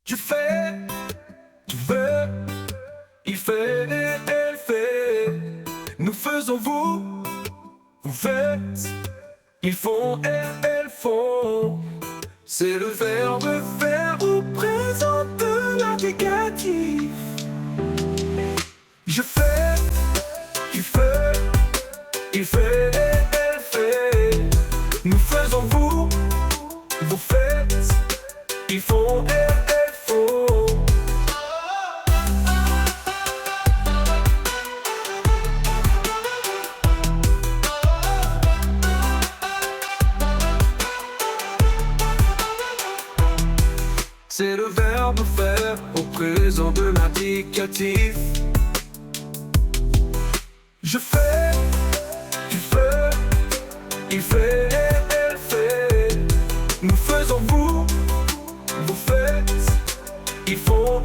Tu fais, tu veux, il fait, elle fait. Nous faisons vous, vous faites. Ils font, elles font. C'est le verbe faire au présent de l'indicatif. Je fais, tu fais, il fait, elle fait. Nous faisons vous, vous faites. Ils font, elles font. C'est le verbe faire au présent de l'indicatif. Je fais, tu fais, il fait, elle fait. Nous faisons vous, vous faites. Ils font,